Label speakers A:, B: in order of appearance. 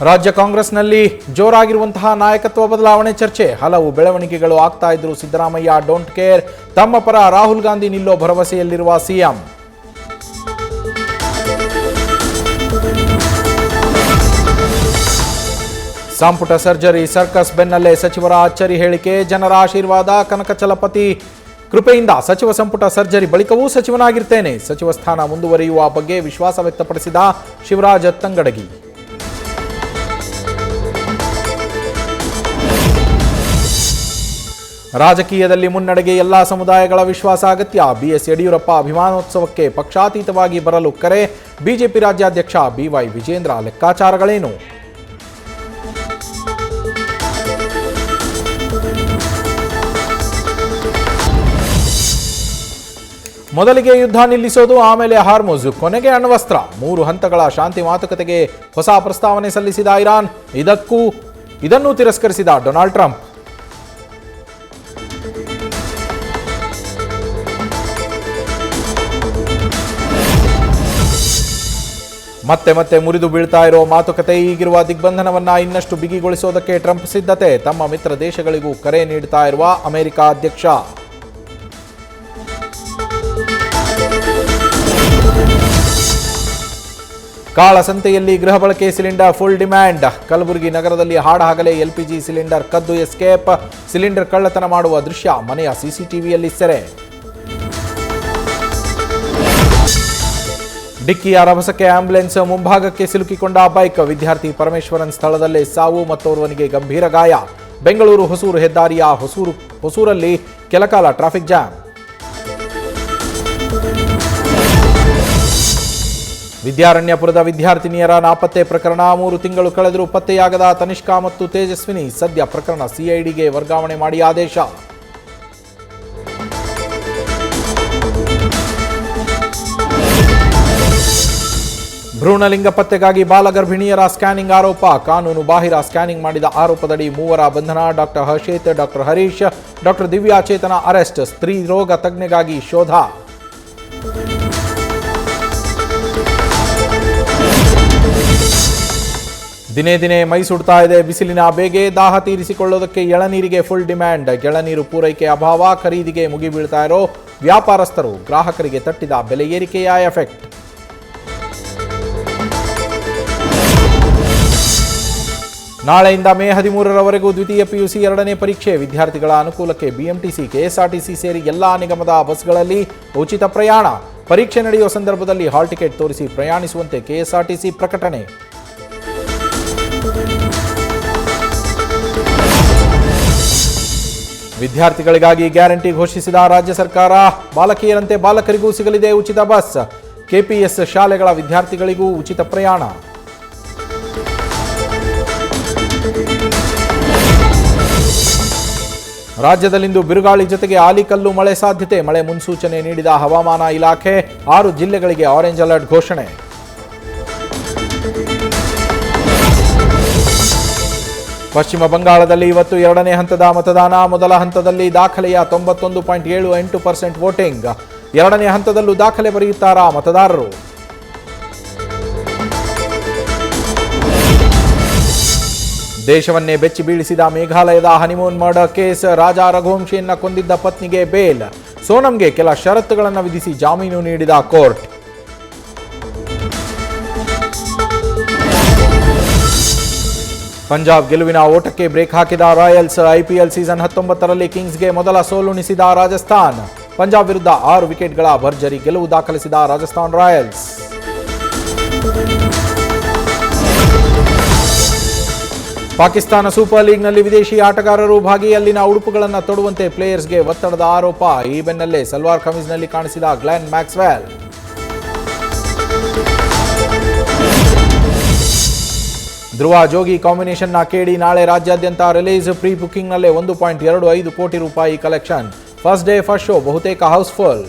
A: ರಾಜ್ಯ ಕಾಂಗ್ರೆಸ್ನಲ್ಲಿ ಜೋರಾಗಿರುವಂತಹ ನಾಯಕತ್ವ ಬದಲಾವಣೆ ಚರ್ಚೆ. ಹಲವು ಬೆಳವಣಿಗೆಗಳು ಆಗ್ತಾ ಇದ್ರು. Siddaramaiah don't care. ತಮ್ಮ ಪರ ರಾಹುಲ್ ಗಾಂಧಿ ನಿಲ್ಲೋ ಭರವಸೆಯಲ್ಲಿರುವ ಸಿಎಂ. ಸಂಪುಟ ಸರ್ಜರಿ ಸರ್ಕಸ್ ಬೆನ್ನಲ್ಲೇ ಸಚಿವರ ಅಚ್ಚರಿ ಹೇಳಿಕೆ. ಜನರ ಆಶೀರ್ವಾದ ಕನಕಚಲಪತಿ ಕೃಪೆಯಿಂದ ಸಚಿವ ಸಂಪುಟ ಸರ್ಜರಿ ಬಳಿಕವೂ ಸಚಿವನಾಗಿರ್ತೇನೆ. ಸಚಿವ ಸ್ಥಾನ ಮುಂದುವರಿಯುವ ಬಗ್ಗೆ ವಿಶ್ವಾಸ ವ್ಯಕ್ತಪಡಿಸಿದ ಶಿವರಾಜ ತಂಗಡಗಿ. ರಾಜಕೀಯದಲ್ಲಿ ಮುನ್ನಡೆಗೆ ಎಲ್ಲಾ ಸಮುದಾಯಗಳ ವಿಶ್ವಾಸ ಅಗತ್ಯ. ಬಿಎಸ್ ಯಡಿಯೂರಪ್ಪ ಅಭಿಮಾನೋತ್ಸವಕ್ಕೆ ಪಕ್ಷಾತೀತವಾಗಿ ಬರಲು ಕರೆ. ಬಿಜೆಪಿ ರಾಜ್ಯಾಧ್ಯಕ್ಷ ಬಿವೈ ವಿಜೇಂದ್ರ ಲೆಕ್ಕಾಚಾರಗಳೇನು? ಮೊದಲಿಗೆ ಯುದ್ಧ ನಿಲ್ಲಿಸೋದು, ಆಮೇಲೆ ಹಾರ್ಮುಜ್, ಕೊನೆಗೆ ಅಣ್ವಸ್ತ್ರ. 3 ಹಂತಗಳ ಶಾಂತಿ ಮಾತುಕತೆಗೆ ಹೊಸ ಪ್ರಸ್ತಾವನೆ ಸಲ್ಲಿಸಿದ ಇರಾನ್. ಇದನ್ನು ತಿರಸ್ಕರಿಸಿದ ಡೊನಾಲ್ಡ್ ಟ್ರಂಪ್. ಮತ್ತೆ ಮುರಿದು ಬೀಳ್ತಾ ಇರೋ ಮಾತುಕತೆ. ಈಗಿರುವ ದಿಗ್ಬಂಧನವನ್ನ ಇನ್ನಷ್ಟು ಬಿಗಿಗೊಳಿಸೋದಕ್ಕೆ ಟ್ರಂಪ್ ಸಿದ್ಧತೆ. ತಮ್ಮ ಮಿತ್ರ ದೇಶಗಳಿಗೂ ಕರೆ ನೀಡ್ತಾ ಇರುವ ಅಮೆರಿಕ ಅಧ್ಯಕ್ಷ. ಕಾಳಸಂತೆಯಲ್ಲಿ ಗೃಹ ಬಳಕೆ ಸಿಲಿಂಡರ್ ಫುಲ್ ಡಿಮ್ಯಾಂಡ್. ಕಲಬುರಗಿ ನಗರದಲ್ಲಿ ಹಾಡಹಗಲೇ ಎಲ್ಪಿಜಿ ಸಿಲಿಂಡರ್ ಕದ್ದು ಎಸ್ಕೇಪ್. ಸಿಲಿಂಡರ್ ಕಳ್ಳತನ ಮಾಡುವ ದೃಶ್ಯ ಮನೆಯ ಸಿಸಿಟಿವಿಯಲ್ಲಿ ಸೆರೆ. ಡಿಕ್ಕಿಯ ರಭಸಕ್ಕೆ ಆಂಬ್ಯುಲೆನ್ಸ್ ಮುಂಭಾಗಕ್ಕೆ ಸಿಲುಕಿಕೊಂಡ ಬೈಕ್. ವಿದ್ಯಾರ್ಥಿ ಪರಮೇಶ್ವರನ್ ಸ್ಥಳದಲ್ಲೇ ಸಾವು, ಮತ್ತೋರ್ವನಿಗೆ ಗಂಭೀರ ಗಾಯ. ಬೆಂಗಳೂರು ಹೊಸೂರು ಹೆದ್ದಾರಿಯ ಹೊಸೂರಲ್ಲಿ ಕೆಲಕಾಲ ಟ್ರಾಫಿಕ್ ಜಾಮ್. ವಿದ್ಯಾರಣ್ಯಪುರದ ವಿದ್ಯಾರ್ಥಿನಿಯರ ನಾಪತ್ತೆ ಪ್ರಕರಣ. 3 ತಿಂಗಳು ಕಳೆದರೂ ಪತ್ತೆಯಾಗದ ತನಿಷ್ಕಾ ಮತ್ತು ತೇಜಸ್ವಿನಿ. ಸದ್ಯ ಪ್ರಕರಣ ಸಿಐಡಿಗೆ ವರ್ಗಾವಣೆ ಮಾಡಿ ಆದೇಶ. ಭ್ರೂಣಲಿಂಗ ಪತ್ತೆಗಾಗಿ ಬಾಲಗರ್ಭಿಣಿಯರ ಸ್ಕ್ಯಾನಿಂಗ್ ಆರೋಪ. ಕಾನೂನು ಬಾಹಿರ ಸ್ಕ್ಯಾನಿಂಗ್ ಮಾಡಿದ ಆರೋಪದಡಿ 3 ಬಂಧನ. Doctor Harshet, doctor Harish, doctor Divya Chetana arrest. ಸ್ತ್ರೀ ರೋಗ ತಜ್ಞೆಗಾಗಿ ಶೋಧ. ದಿನೇ ದಿನೇ ಮೈ ಸುಡ್ತಾ ಇದೆ ಬಿಸಿಲಿನ ಬೇಗೆ. ದಾಹ ತೀರಿಸಿಕೊಳ್ಳೋದಕ್ಕೆ ಎಳನೀರಿಗೆ ಫುಲ್ ಡಿಮ್ಯಾಂಡ್. ಎಳನೀರು ಪೂರೈಕೆ ಅಭಾವ. ಖರೀದಿಗೆ ಮುಗಿಬೀಳ್ತಾ ಇರೋ ವ್ಯಾಪಾರಸ್ಥರು. ಗ್ರಾಹಕರಿಗೆ ತಟ್ಟಿದ ಬೆಲೆ ಏರಿಕೆಯ ಎಫೆಕ್ಟ್. ನಾಳೆಯಿಂದ ಮೇ 13ರವರೆಗೂ ದ್ವಿತೀಯ ಪಿಯುಸಿ 2ನೇ ಪರೀಕ್ಷೆ. ವಿದ್ಯಾರ್ಥಿಗಳ ಅನುಕೂಲಕ್ಕೆ ಬಿಎಂಟಿಸಿ, ಕೆಎಸ್ಆರ್ಟಿಸಿ ಸೇರಿ ಎಲ್ಲಾ ನಿಗಮದ ಬಸ್ಗಳಲ್ಲಿ ಉಚಿತ ಪ್ರಯಾಣ. ಪರೀಕ್ಷೆ ನಡೆಯುವ ಸಂದರ್ಭದಲ್ಲಿ ಹಾಲ್ ಟಿಕೆಟ್ ತೋರಿಸಿ ಪ್ರಯಾಣಿಸುವಂತೆ ಕೆಎಸ್ಆರ್ಟಿಸಿ ಪ್ರಕಟಣೆ. ವಿದ್ಯಾರ್ಥಿಗಳಿಗಾಗಿ ಗ್ಯಾರಂಟಿ ಘೋಷಿಸಿದ ರಾಜ್ಯ ಸರ್ಕಾರ. ಬಾಲಕಿಯರಂತೆ ಬಾಲಕರಿಗೂ ಸಿಗಲಿದೆ ಉಚಿತ ಬಸ್. ಕೆಪಿಎಸ್ ಶಾಲೆಗಳ ವಿದ್ಯಾರ್ಥಿಗಳಿಗೂ ಉಚಿತ ಪ್ರಯಾಣ. ರಾಜ್ಯದಲ್ಲಿಂದು ಬಿರುಗಾಳಿ ಜೊತೆಗೆ ಆಲಿಕಲ್ಲು ಮಳೆ ಸಾಧ್ಯತೆ. ಮಳೆ ಮುನ್ಸೂಚನೆ ನೀಡಿದ ಹವಾಮಾನ ಇಲಾಖೆ. 6 ಜಿಲ್ಲೆಗಳಿಗೆ ಆರೆಂಜ್ ಅಲರ್ಟ್ ಘೋಷಣೆ. ಪಶ್ಚಿಮ ಬಂಗಾಳದಲ್ಲಿ ಇವತ್ತು 2ನೇ ಹಂತದ ಮತದಾನ. ಮೊದಲ ಹಂತದಲ್ಲಿ ದಾಖಲೆಯ 91.78% ವೋಟಿಂಗ್. 2ನೇ ಹಂತದಲ್ಲೂ ದಾಖಲೆ ಬರೆಯುತ್ತಾರಾ ಮತದಾರರು? ದೇಶವನ್ನೇ ಬೆಚ್ಚಿ ಬೀಳಿಸಿದ ಮೇಘಾಲಯದ ಹನಿಮೂನ್ ಮರ್ಡರ್ ಕೇಸ್. ರಾಜ ರಘುವಂಶಿಯನ್ನ ಕೊಂದಿದ್ದ ಪತ್ನಿಗೆ ಬೇಲ್. ಸೋನಂಗೆ ಕೆಲ ಷರತ್ತುಗಳನ್ನು ವಿಧಿಸಿ ಜಾಮೀನು ನೀಡಿದ ಕೋರ್ಟ್. ಪಂಜಾಬ್ ಗೆಲುವಿನ ಓಟಕ್ಕೆ ಬ್ರೇಕ್ ಹಾಕಿದ ರಾಯಲ್ಸ್. ಐಪಿಎಲ್ ಸೀಸನ್ 19ರಲ್ಲಿ ಕಿಂಗ್ಸ್ಗೆ ಮೊದಲ ಸೋಲುಣಿಸಿದ ರಾಜಸ್ಥಾನ್. ಪಂಜಾಬ್ ವಿರುದ್ಧ 6 ವಿಕೆಟ್ಗಳ ಭರ್ಜರಿ ಗೆಲುವು ದಾಖಲಿಸಿದ ರಾಜಸ್ಥಾನ್ ರಾಯಲ್ಸ್. ಪಾಕಿಸ್ತಾನ ಸೂಪರ್ ಲೀಗ್ನಲ್ಲಿ ವಿದೇಶಿ ಆಟಗಾರರು ಭಾಗಿ. ಅಲ್ಲಿನ ಉಡುಪುಗಳನ್ನು ತೊಡುವಂತೆ ಪ್ಲೇಯರ್ಸ್ಗೆ ಒತ್ತಡದ ಆರೋಪ. ಈ ಬೆನ್ನಲ್ಲೇ ಸಲ್ವಾರ್ ಕಮೀಸ್ನಲ್ಲಿ ಕಾಣಿಸಿದ ಗ್ಲೆನ್ ಮ್ಯಾಕ್ಸ್ವೆಲ್. ಧ್ರುವ ಜೋಗಿ ಕಾಂಬಿನೇಷನ್ನ ಕೇಳಿ ನಾಳೆ ರಾಜ್ಯಾದ್ಯಂತ ರಿಲೀಸ್. ಪ್ರೀ ಬುಕಿಂಗ್ನಲ್ಲೇ 1.25 ಕೋಟಿ ರೂಪಾಯಿ collection. First day first show ಬಹುತೇಕ ಹೌಸ್ಫುಲ್.